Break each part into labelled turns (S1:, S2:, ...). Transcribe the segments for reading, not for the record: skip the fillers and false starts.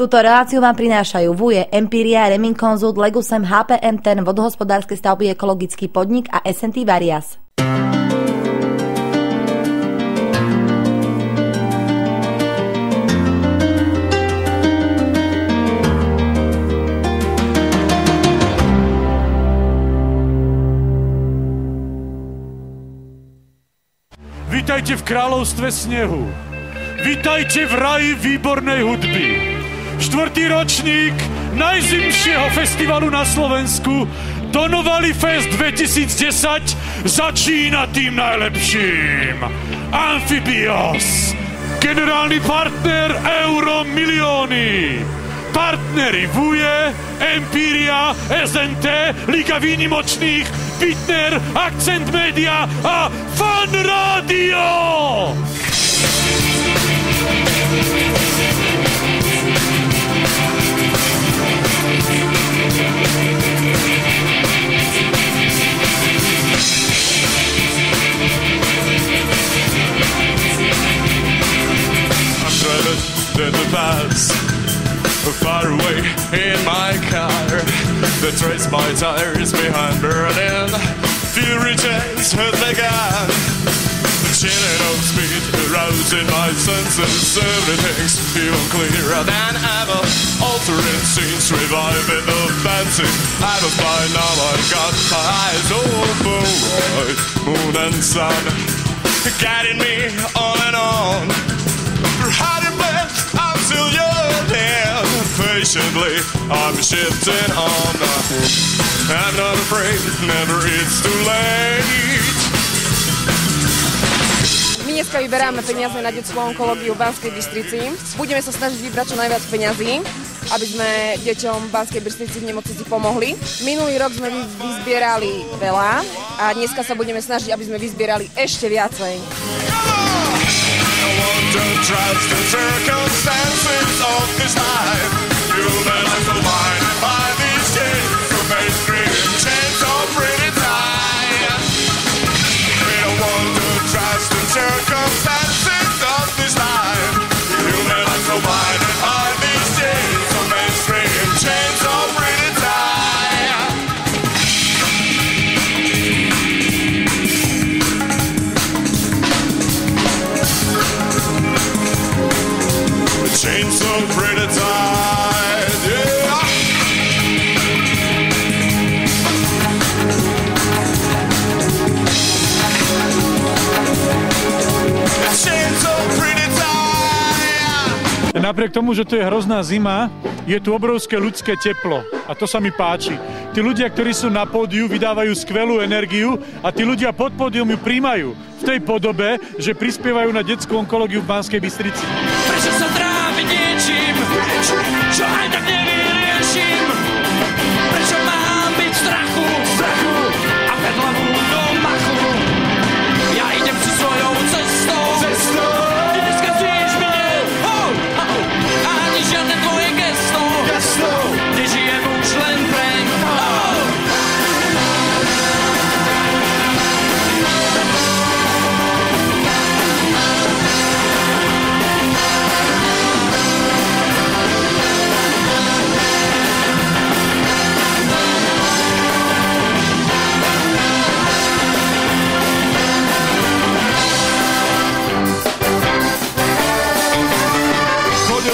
S1: Túto reláciu vám prinášajú Vuje, Empíria, Remin Consult, Legusem, HPM Ten, vodohospodárske stavby, ekologický podnik a SNT Varias.
S2: Vítajte v kráľovstve snehu. Vítajte v raji výbornej hudby. 4. ročník najzimšieho festivalu na Slovensku Donovali Fest 2010 začína tým najlepším. Amphibios, generálny partner Euromilióny. Partneri Vuje, Empíria, SNT, Liga výnimočných, Bitner, Akcent Media a Fan Radio!
S3: I'm driving in the past, far away in my car that trace my tires behind Berlin. Fury chase has begun, chilling on speed, arousing my senses. Everything's even clearer than ever. Altering scenes, reviving the fancy. I was by now, I got my eyes open wide. Moon and sun, guiding me on and on. Hiding breath, I'm still young and patiently I'm shifting on. I'm not afraid, never it's too late.
S4: My dneska vyberáme peniaze na detskú onkológiu v Banskej Bystrici. Budeme sa snažiť vybrať čo najviac peňazí, aby sme deťom v Banskej Bystrici v nemocnici pomohli. Minulý rok sme vyzbierali veľa a dneska sa budeme snažiť, aby sme vyzbierali ešte viacej.
S3: Don't trust the circumstances of this life. Human life will wind by these days. So mainstream change so pretty time. We don't want to trust the circumstances of this life. Human life will wind by these days. So mainstream change so pretty time. Change so pretty tight, yeah. Change so pretty tight.
S2: Napriek tomu, že tu je hrozná zima, je tu obrovské ľudské teplo. A to sa mi páči. Tí ľudia, ktorí sú na pódiu, vydávajú skvelú energiu a tí ľudia pod pódium ju príjmajú v tej podobe, že prispievajú na detskú onkológiu v Banskej Bystrici.
S5: Prečo sa trápiť niečím, čo aj tak nevyrieším? Prečo mám byť v strachu a pred hlavu do machu? Ja idem si svojou cestou. Ty neskazuješ mi ani žiadne tvoje gesto. Nežijem už len preň.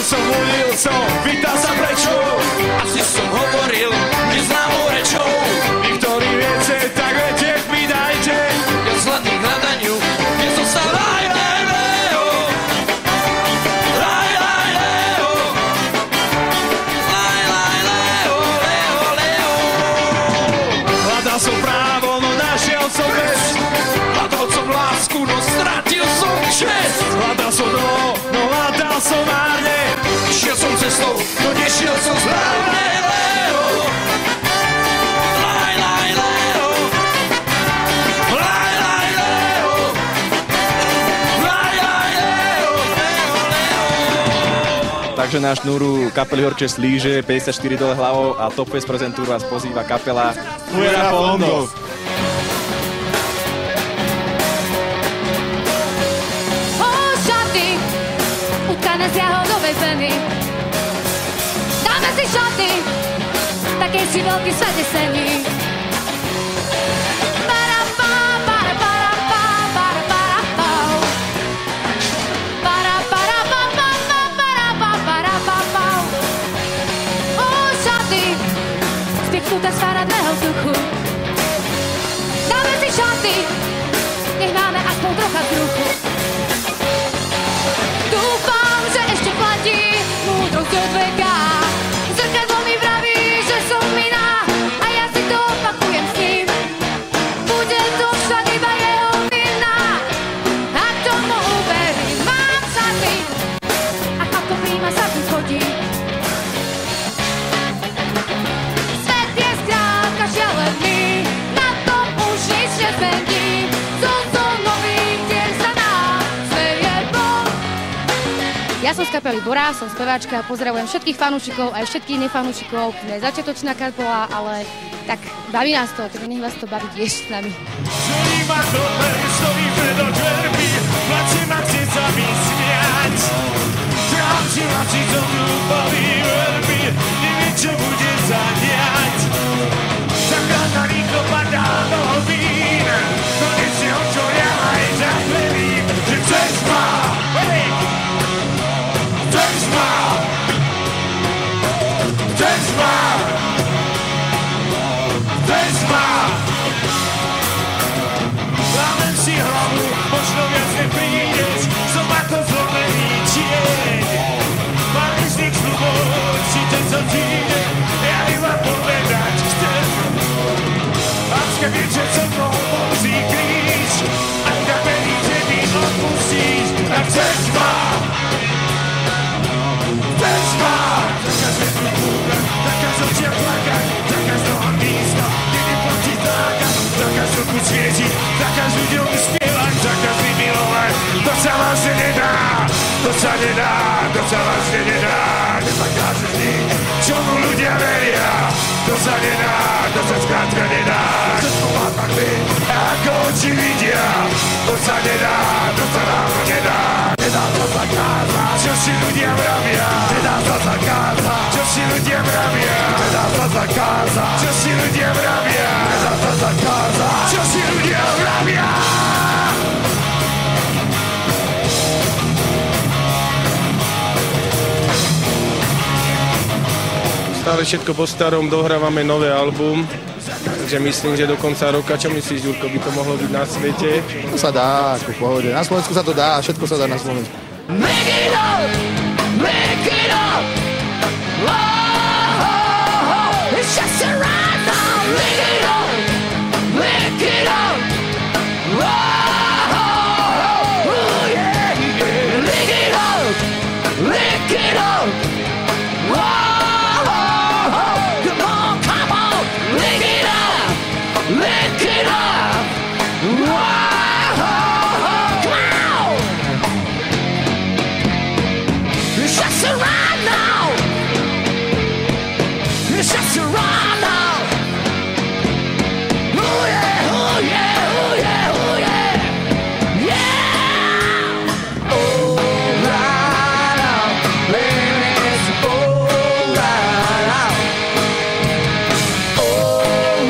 S3: Chodil som, pýtal sa prečo.
S5: Asi som hovoril neznámou rečou.
S3: Vy, ktorí viete, tak viete, mi dajte.
S5: Ja vzhľadný k hľadaniu nezostal. Laj, laj, leo. Laj, laj, leo. Laj, laj, leo, leo, leo.
S3: Hľadal som právo, no našiel som vec.
S5: Hľadal som lásku, no stratil som čest.
S3: Hľadal som dno, no hľadal som márne.
S5: Šiel som cestou, no nešiel som správne. Leo. Laj, laj, leo. Laj, laj, leo. Laj, laj, leo. Leo, leo.
S6: Takže na šnúru kapely Horče Slíže, 54 dole hlavou a Top Fest prezentúru vás pozýva kapela
S3: Fuera Fondo.
S7: Šaty utkané z jahodovej peny, šaty, také si veľký svete sení. Spieknutá z faradného vzduchu. Dáme si šaty, nech máme aspoň trocha vzruchu. Dúfam, že ešte platí múdrosť od veka. Zrkadlo mi vraví, že som iná a ja si to opakujem s ním. Bude to však iba jeho vina, ak tomu uverím. Mám šaty a ako príma sa tu chodí. Svet je skrátka šialený, na tom už nič nezmení. Ja som z kapely Bora, som speváčka, pozdravujem všetkých fanúšikov aj všetkých nefanúšikov. Sme začiatočná kapela, ale tak baví nás to, tak nech vás to baví tiež s nami.
S5: Želí ma dobre, stojí pred dvermi, plače ma chce sa vysmiať. Trápčila si to hlúpavý veľmi, neviem čo bude zaniať. Záchrana rýchlo padá do hlbín, konečne otvoria aj zahverím, že chceš ma, chceš ma, chceš ma, chceš ma. Lámem si hlavu, možno viac neprídeš, som ako zlomený tieň. Mám istých slubov, si ten co týde, ja iba povedať chcem. Láska vie, že so mnou musí kríž, a tak verí, že mi odpustíš, a chceš ma. Chceš ma. Zakaz vetu kúkať, zakaz očia plakať, zakaz noha místa, kde neplatí zákaz, zakaz ruku svietiť, zakaz ľuďom spievať, zakaz mi milovať, to sa vlastne nedá, to sa nedá, to sa vlastne nedá, nezakážeš nič, čomu ľudia veria, to sa nedá, to sa skrátka nedá, všetko má tak byť, ako oči vidia, to sa nedá, to sa dávno nedá, nedá to zakázať, čo si ľudia vravia, nedá to zakázať, čo si ľudia vravia, nedá to zakázať, čo si ľudia vravia, nedá to zakázať, čo si ľudia vravia.
S8: Stále všetko po starom, dohrávame nové album, takže myslím, že do konca roka, čo myslíš, Ďurko, by to mohlo byť na svete?
S9: To sa dá, ako v pohode. Na Slovensku sa to dá, všetko sa dá na Slovensku.
S5: Make it up, make it up. Oh, oh, oh. It's just a ride now. Make it up, make it up. Oh, oh, oh. Oh yeah, yeah. Make it up, make it up. Oh, oh, oh. Come on, make it up, make it up. Oh, oh, oh. Just a ride now. It's just a ride now. Oh yeah, oh yeah, oh yeah, oh yeah, yeah. Oh right now, baby, it's all right now. Oh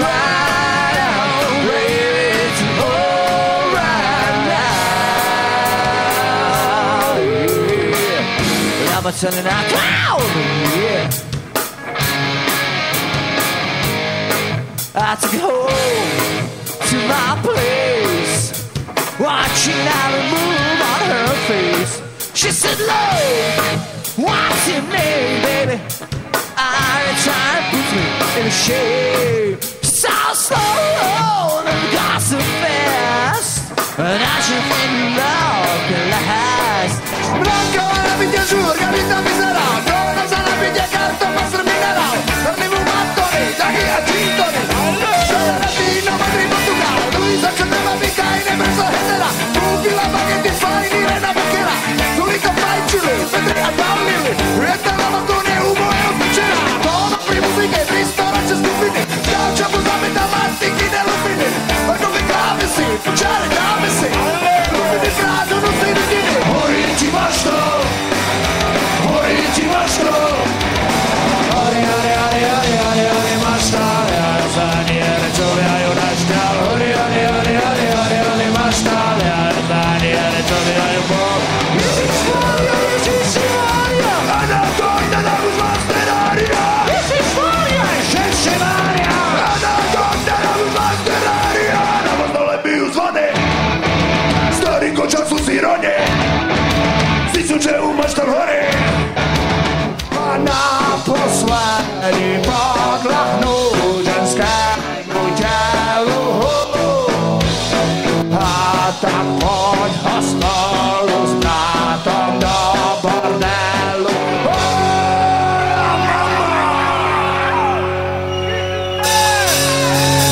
S5: right now, baby, it's all right now. Yeah. I'm telling out loud, yeah. I took it home to my place, watching every move on her face. She said, "Love, what's your name, baby?" I tried to put me in a shame. So slow and got so fast, and I should think love can last.
S9: Blanco, la vita giurga, vita miserabile. Donna sa la vita carta, mostra minerale. Torniamo mattoni, da chi ha titoli. Sono latino, madri Portogallo. Lui sa che te va mica in empresa generale. Tu chi la va che ti fai, ni rena beccherà. Tu li capai ciuli, vedrai a Paolini. Retta la mattone, umo e officina. Tona, primo musica e ristorante stupidi. zlé podľahnú ženskému telu. A tak poď ho spolu s bratom do bordelu.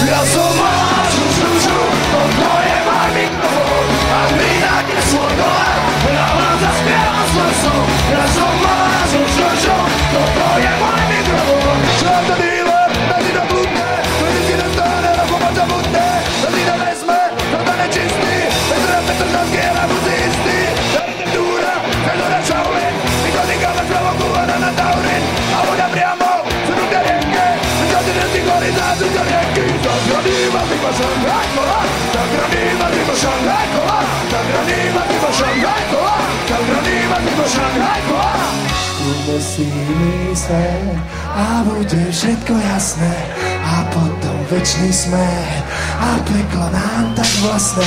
S9: Ja som máš už, to je môj mikrofón a my nájde svoj dole, ja vám zaspievam svoj som. Ja som máš už, to je môj mikrofón. Čo to díler, tak ti to blúdne, to ti dostane, lebo ma to blúdne, to ti to vezme, to to nečistý, Petra Petržanský je na buzi istý, tady ten dúra, Fedora Shaolin, Nikotika ve Slovoku a na Taurin, a voda priamo, sú tu rieke, vyčasy dnesky korytá, sú tu rieky, zagranýma typa Šanghajkola, zagranýma typa Šanghajkola, zagranýma typa Šanghajkola, zagranýma typa Šanghajkola. Umestíme sa a bude všetko jasné a potom večný smer a peklo nám tak vlastné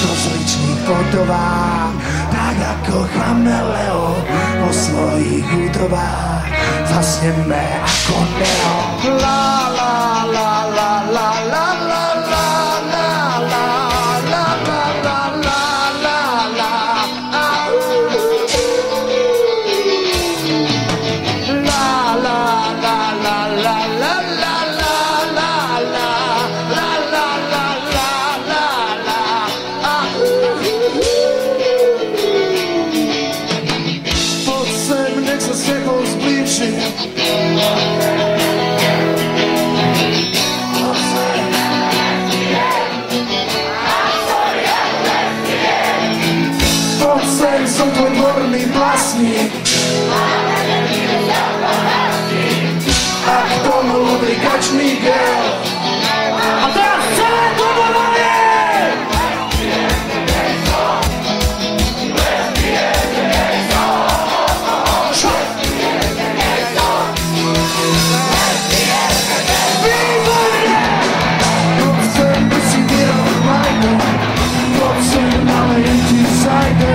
S9: rozličných podobách, tak ako chameleon po svojich údobách zasneme ako neon. La la la la la la la la la la la la la la la. Som tvoj dvorný básnik, ak pomohol brikačný gel. A teraz celé povolanie! Výborne! Chcem, by si vieral majdu, chcem, nalejem ti zajde.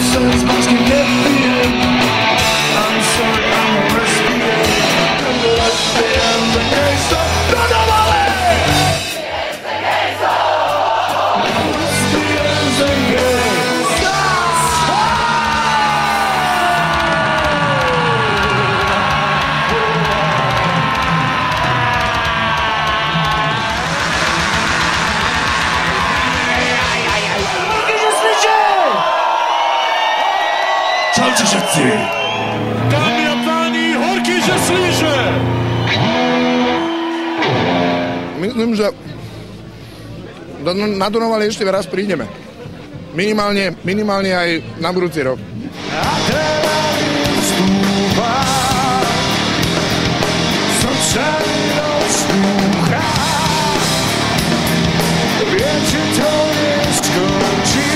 S9: Since much can get feeling, I'm sorry, I'm a lesbian. And let's be in the case of Donavale. Lesbians and gays. Čaute všetci!
S2: Dámy a páni, horký že slíže!
S10: Myslím, že na Donavale ešte raz prídeme. Minimálne aj na budúci rok.
S9: A treba vstúpa, srdce mi rozpúcha. Viem, že to neskončí.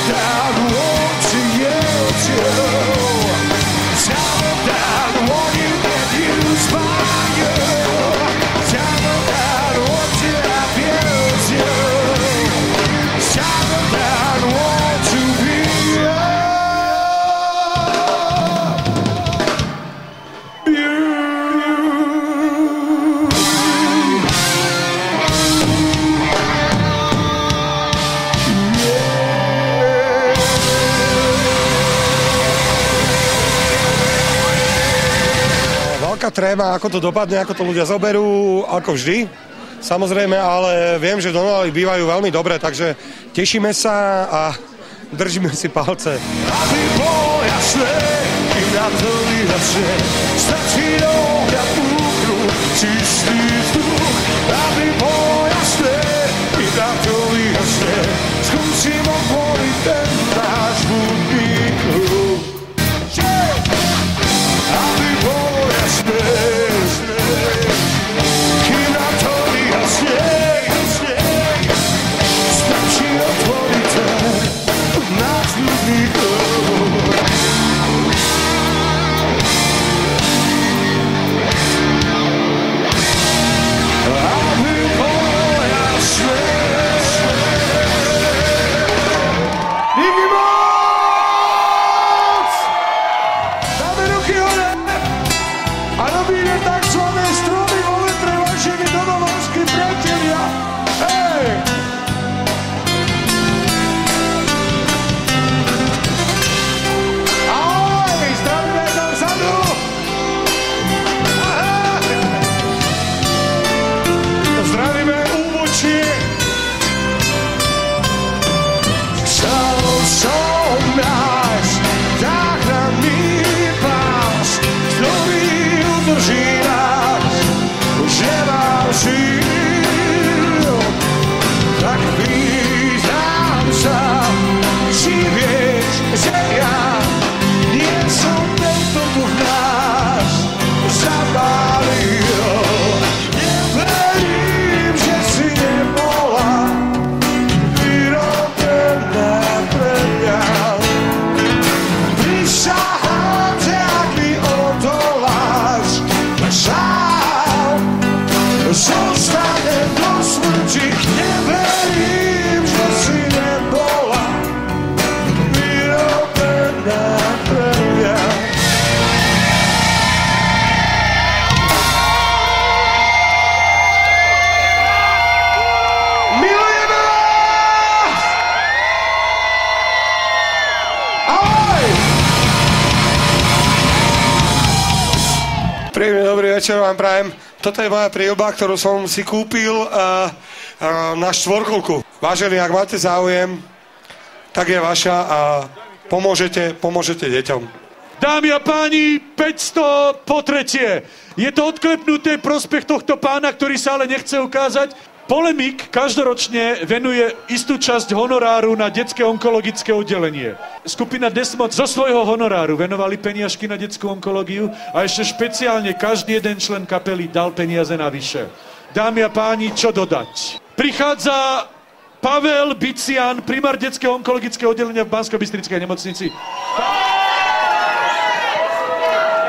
S9: Down, won't you yield to? Tell down, won't you get used by you? Tell down, won't you abuse you? Tell down, won't you be
S11: tréma, ako to dopadne, ako to ľudia zoberú, ako vždy. Samozrejme, ale viem, že Donavali bývajú veľmi dobre, takže tešíme sa a držíme si palce. Aby bolo jasné, kým na to vyhasne, stačí dohľad úkru, čistý vzduch. Aby bolo jasné, kým na to vyhasne, skúsim otvoriť ten náš hudný klub. Aby bolo jasné, kým na to vyhasne, stačí otvoriť ten náš hudný klub. Aby bolo Príjemný dobrý večer vám prajem. Toto je moja príľba, ktorú som si kúpil na štvorkolku. Vážení, ak máte záujem, tak je vaša a pomôžete deťom.
S2: Dámy a páni, 500 po tretie. Je to odklepnuté prospech tohto pána, ktorý sa ale nechce ukázať. Polemik každoročne venuje istú časť honoráru na detské onkologické oddelenie. Skupina Desmod zo svojho honoráru venovali peniažky na detskú onkológiu a ešte špeciálne každý jeden člen kapely dal peniaze navyše. Dámy a páni, čo dodať? Prichádza Pavel Bician, primár detského onkologického oddelenia v Banskobystrickej nemocnici.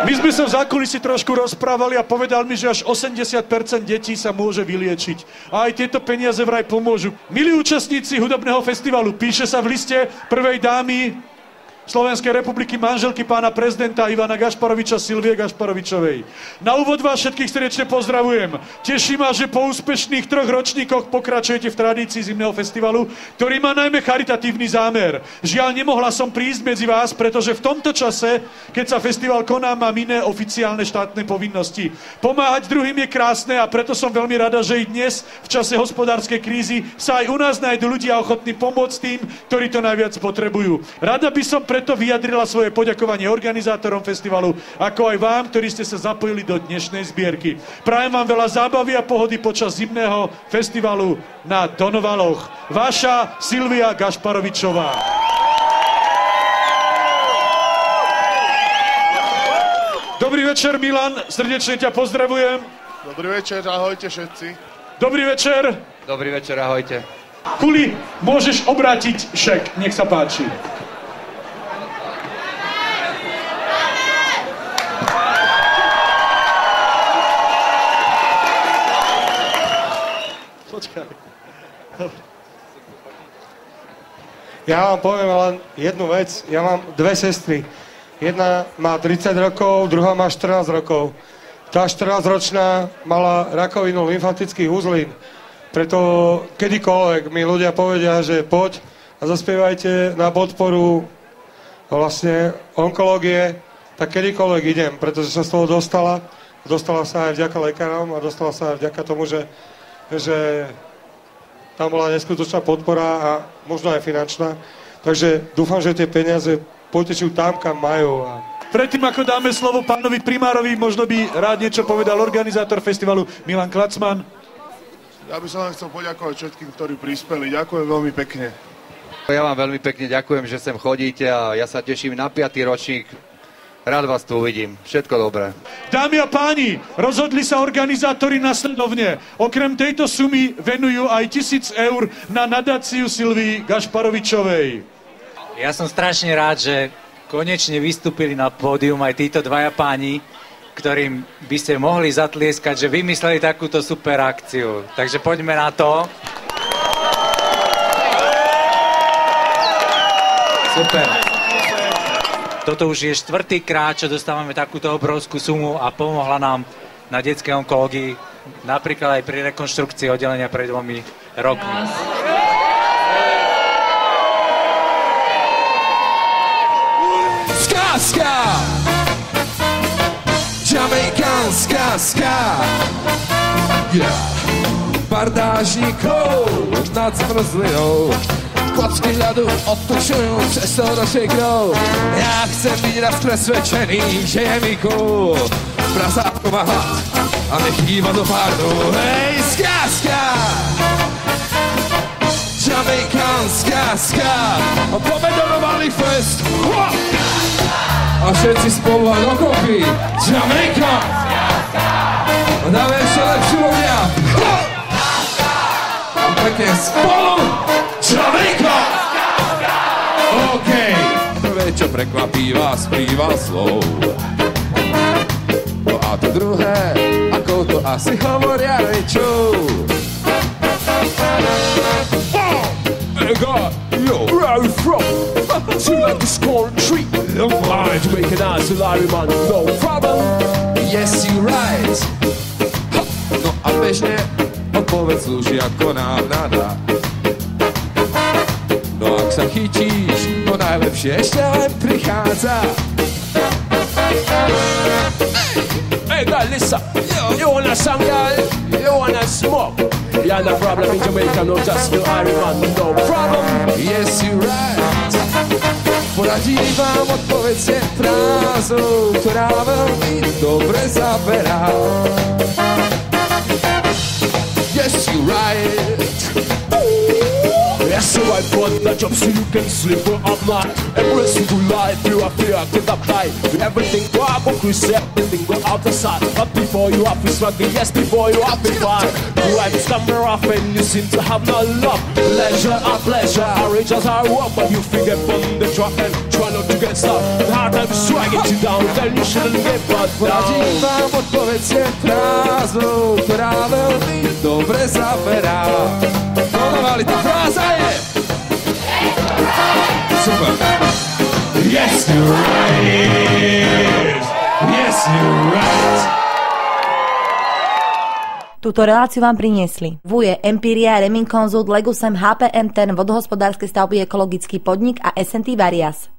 S2: My sme sa v zákulisí trošku rozprávali a povedal mi, že až 80% detí sa môže vyliečiť. A aj tieto peniaze vraj pomôžu. Milí účastníci hudobného festivalu, píše sa v liste prvej dámy Slovenskej republiky, manželky pána prezidenta Ivana Gašparoviča, Silvie Gašparovičovej. Na úvod vás všetkých srdečne pozdravujem. Teší ma, že po úspešných 3 ročníkoch pokračujete v tradícii zimného festivalu, ktorý má najmä charitatívny zámer. Žiaľ, nemohla som prísť medzi vás, pretože v tomto čase, keď sa festival koná, mám iné oficiálne štátne povinnosti. Pomáhať druhým je krásne a preto som veľmi rada, že i dnes, v čase hospodárskej krízy, sa aj u nás nájdu ľudia ochotní pomôcť tým, ktorí to najviac potrebujú. Rada by som preto vyjadrila svoje poďakovanie organizátorom festivalu, ako aj vám, ktorí ste sa zapojili do dnešnej zbierky. Prajem vám veľa zábavy a pohody počas zimného festivalu na Donovaloch. Vaša Silvia Gašparovičová. Dobrý večer, Milan, srdečne ťa pozdravujem.
S10: Dobrý večer, ahojte všetci.
S2: Dobrý večer.
S12: Dobrý večer, ahojte.
S2: Kuli, môžeš obrátiť šek, nech sa páči.
S11: Ja vám poviem len jednu vec. Ja mám 2 sestry. Jedna má 30 rokov, druhá má 14 rokov. Tá 14-ročná mala rakovinu lymfatických uzlín. Preto kedykoľvek mi ľudia povedia, že poď a zaspievajte na podporu vlastne onkológie, tak kedykoľvek idem, pretože sa z toho dostala. Dostala sa aj vďaka lekárom a dostala sa aj vďaka tomu, že tam bola neskutočná podpora a možno aj finančná. Takže dúfam, že tie peniaze potečú tam, kam majú.
S2: Predtým, ako dáme slovo pánovi primárovi, možno by rád niečo povedal organizátor festivalu Milan Klacman.
S10: Ja by som vám chcel poďakovať všetkým, ktorí prispeli. Ďakujem veľmi pekne.
S12: Ja vám veľmi pekne ďakujem, že sem chodíte a ja sa teším na 5. ročník. Rád vás tu uvidím. Všetko dobré.
S2: Dámy a páni, rozhodli sa organizátori nasledovne. Okrem tejto sumy venujú aj 1000 eur na nadáciu Silvii Gašparovičovej.
S13: Ja som strašne rád, že konečne vystúpili na pódium aj títo 2 páni, ktorým by ste mohli zatlieskať, že vymysleli takúto super akciu. Takže poďme na to. Super. Toto už je 4. krát, čo dostávame takúto obrovskú sumu a pomohla nám na detskej onkológii, napríklad aj pri rekonštrukcii oddelenia pred 2 rokmi.
S5: Skázka! Jamaikánska ska! Yeah. Bardážníkov nad zmrzlinou, kocky ľadu odtočujú cesto do šejkrov. Ja chcem byť raz presvedčený, že je mi cool. Prasátko má hlad a nech hýba do párnu. Hej, skázka! Jamaikánska ska! Pomedonovali fest! A všetci spolu a dokopy! Jamaica! Dáme ešte lepšiu ľudia! Pekne spolu! Jamaica! OK! Prvé, čo prekvapí vás, príval slov. No a to druhé, ako to asi hovoria rečou. Hey God, yo, where are you from? You like to score a treat? I'm fine to make a nice Larry man, no problem. Yes, you right. Ha. No a bežne odpoveď slúži ako návnada. No ak sa chytíš, to najlepšie ešte len prichádza. Hey,
S14: Hey girl, listen. You wanna song, girl? You wanna smoke? Yeah, no problem in Jamaica, no just no Iron, no problem. Yes, you're right. Poradí vám odpoveď frázou, ktorá veľmi dobre zaberá. Yes, you're right. Yes, so I got the job so you can sleep up night. Embrace your life, you are fear, get up tight. Everything go up, everything go out the side. But before you have to struggle, yes, before you have to fight. Crimes come rough and you seem to have no love. Pleasure or pleasure, outrageous are work. But you figure on the truck and try not to get stuck. The hard time is trying to get you down, then you shouldn't get butt down. Poradím vám odpoveď frázou, ktorá veľmi dobre zaberá. Dodávali, tá fráza je super. Yes, you're right. Yes, you're right.
S1: Túto reláciu vám priniesli Vuje, Empiria, Remington Consult, Legusem, HPM10, vodohospodárske stavby, ekologický podnik a SNT Varias.